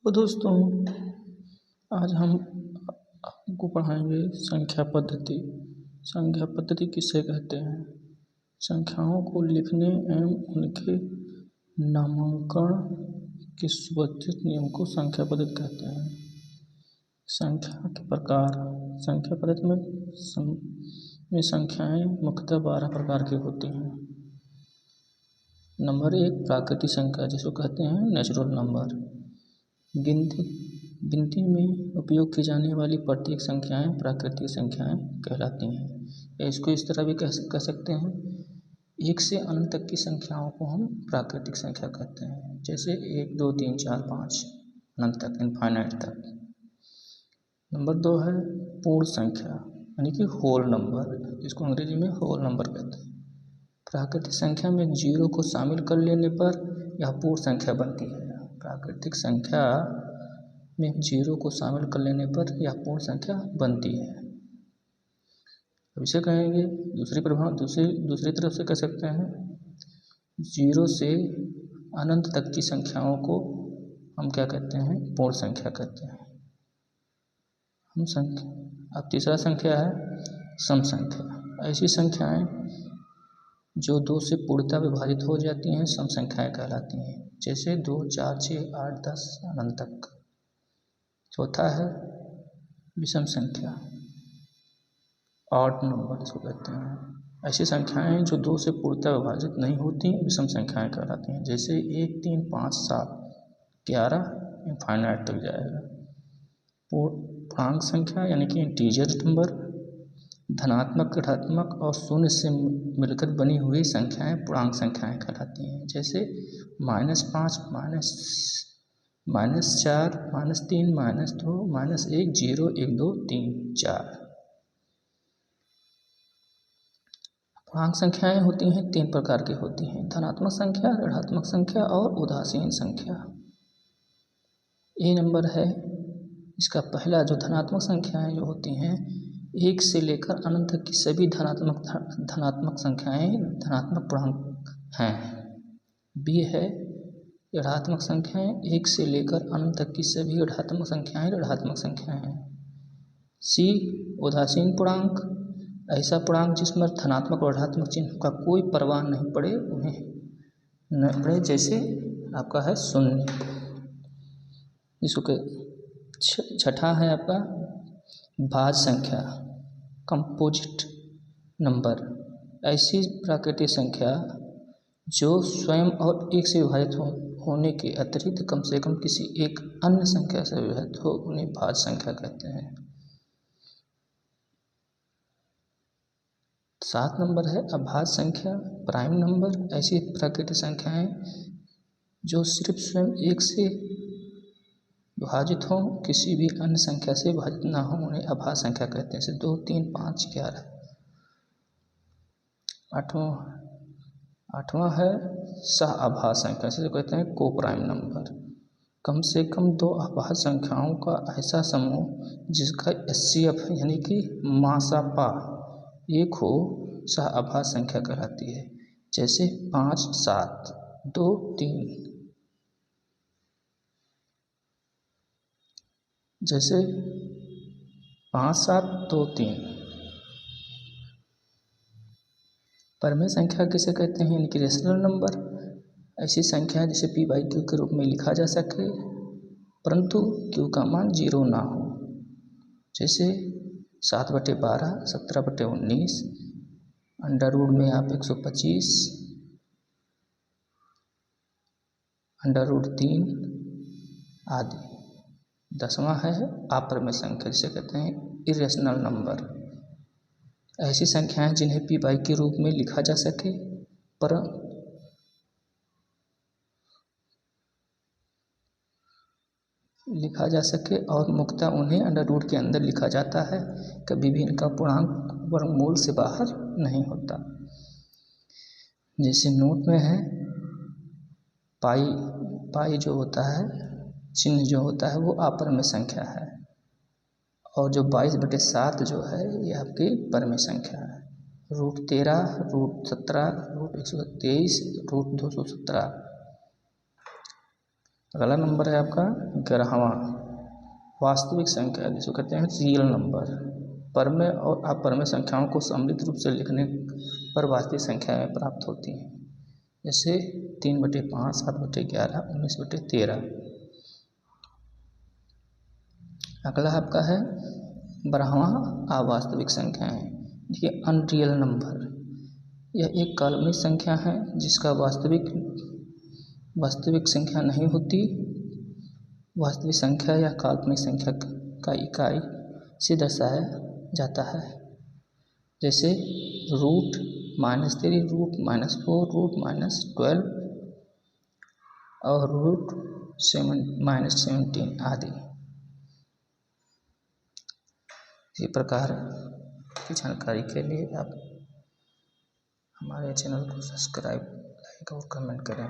तो दोस्तों, आज हम आपको पढ़ाएंगे संख्या पद्धति। संख्या पद्धति किसे कहते हैं? संख्याओं को लिखने एवं उनके नामांकन के सुव्यवस्थित नियम को संख्या पद्धति कहते हैं। संख्या के प्रकार। संख्या पद्धति में संख्याएं मुख्यतः 12 प्रकार की होती हैं। नंबर 1 प्राकृतिक संख्या, जिसको कहते हैं नेचुरल नंबर। गिनती में उपयोग की जाने वाली प्रत्येक संख्याएं प्राकृतिक संख्याएं कहलाती हैं। या इसको इस तरह भी कह सकते हैं, 1 से अनंत तक की संख्याओं को हम प्राकृतिक संख्या कहते हैं। जैसे 1, 2, 3, 4, 5 अनंत तक, इनफाइनाइट तक। नंबर 2 है पूर्ण संख्या, यानी कि होल नंबर, जिसको अंग्रेजी में होल नंबर कहते हैं। प्राकृतिक संख्या में 0 को शामिल कर लेने पर यह पूर्ण संख्या बनती है। प्राकृतिक संख्या में 0 को शामिल कर लेने पर यह पूर्ण संख्या बनती है। अब इसे कहेंगे दूसरी तरफ से कह सकते हैं, 0 से अनंत तक की संख्याओं को हम क्या कहते हैं? पूर्ण संख्या कहते हैं। अब तीसरा संख्या है सम संख्या। ऐसी संख्याएं जो 2 से पूर्णतः विभाजित हो जाती हैं सम संख्याएं कहलाती हैं। जैसे 2, 4, 6, 8, 10 अनंत तक। चौथा है विषम संख्या, ऑड नंबर इसको कहते हैं। ऐसी संख्याएं जो 2 से पूर्णतः विभाजित नहीं होती विषम संख्याएं कहलाती हैं। जैसे 1, 3, 5, 7, 11 इनफाइनाइट तक जाएगा। पूर्णांक संख्या यानी कि इंटीजर नंबर, धनात्मक, ऋणात्मक और शून्य से मिलकर बनी हुई संख्याएं पूर्णांक संख्याएं कहलाती हैं। जैसे -5, -4, -3, -2, -1, 0, 1, 2, 3, 4। पूर्णांक संख्याएं होती हैं 3 प्रकार की होती हैं, धनात्मक संख्या, ऋणात्मक संख्या और उदासीन संख्या। ये नंबर है इसका पहला। जो धनात्मक संख्याएं जो होती हैं, 1 से लेकर अनंत तक की सभी धनात्मक संख्याएं धनात्मक पूर्णांक हैं। बी है ऋणात्मक संख्याएं, 1 से लेकर अनंत तक की सभी ऋणात्मक संख्याएं ऋणात्मक संख्याएं हैं। सी उदासीन पूर्णांक, ऐसा पूर्णांक जिसमें धनात्मक और ऋणात्मक चिन्ह का कोई प्रभाव नहीं पड़े, जैसे आपका है 0। जिसको छठा है आपका भाज्य संख्या, कंपोजिट नंबर। ऐसी प्राकृतिक संख्या जो स्वयं और 1 से विभाजित होने के अतिरिक्त कम से कम किसी एक अन्य संख्या से विभाजित हो, उन्हें भाज्य संख्या कहते हैं। 7 नंबर है अभाज्य संख्या, प्राइम नंबर। ऐसी प्राकृतिक संख्याएं जो सिर्फ स्वयं 1 से विभाजित हो, किसी भी अन्य संख्या से विभाजित ना हो, उन्हें अभाज्य संख्या कहते हैं। जैसे 2, 3, 5, 11। आठवां है सह अभाज्य संख्या, जिसे कहते हैं को प्राइम नंबर। कम से कम 2 अभाज्य संख्याओं का ऐसा समूह जिसका HCF यानी कि मासापा 1 हो, सह अभाज्य संख्या कहलाती है। जैसे 5, 7, 2, 3। जैसे 5, 7, 2, 3। परमेय संख्या किसे कहते हैं? यानी कि रेशनल नंबर। ऐसी संख्या जिसे P/Q के रूप में लिखा जा सके, परंतु Q का मान 0 ना हो। जैसे 7/12, 17/19, अंडर रूट में आप 125, अंडर रूट 3 आदि। 10वां है अपरमेय संख्या, जिसे कहते हैं इरेशनल नंबर। ऐसी संख्याएं जिन्हें P/Q के रूप में लिखा जा सके, पर और मुख्यतः उन्हें अंडर रूट के अंदर लिखा जाता है। कभी भी इनका पूर्णांक वर्गमूल से बाहर नहीं होता। जैसे नोट में है पाई जो होता है, चिन्ह जो होता है वो अपरमेय संख्या है, और जो 22/7 जो है ये आपकी परमेय संख्या है। √13, √17, √123, √217। अगला नंबर है आपका 11वां, वास्तविक संख्या जिसको कहते हैं रियल नंबर। परमेय और अपरमेय संख्याओं को सम्मिलित रूप से लिखने पर वास्तविक संख्याएं प्राप्त होती हैं, जैसे 3/5, 7/11, 19/13। अगला आपका है 12वां, अवास्तविक संख्याएं। देखिए अनरियल नंबर, यह एक काल्पनिक संख्या है जिसका वास्तविक संख्या नहीं होती। वास्तविक संख्या या काल्पनिक संख्या का इकाई से दर्शाया जाता है, जैसे रूट -3, रूट -4, रूट -12 और रूट -17 आदि। इसी प्रकार की जानकारी के लिए आप हमारे चैनल को सब्सक्राइब, लाइक और कमेंट करें।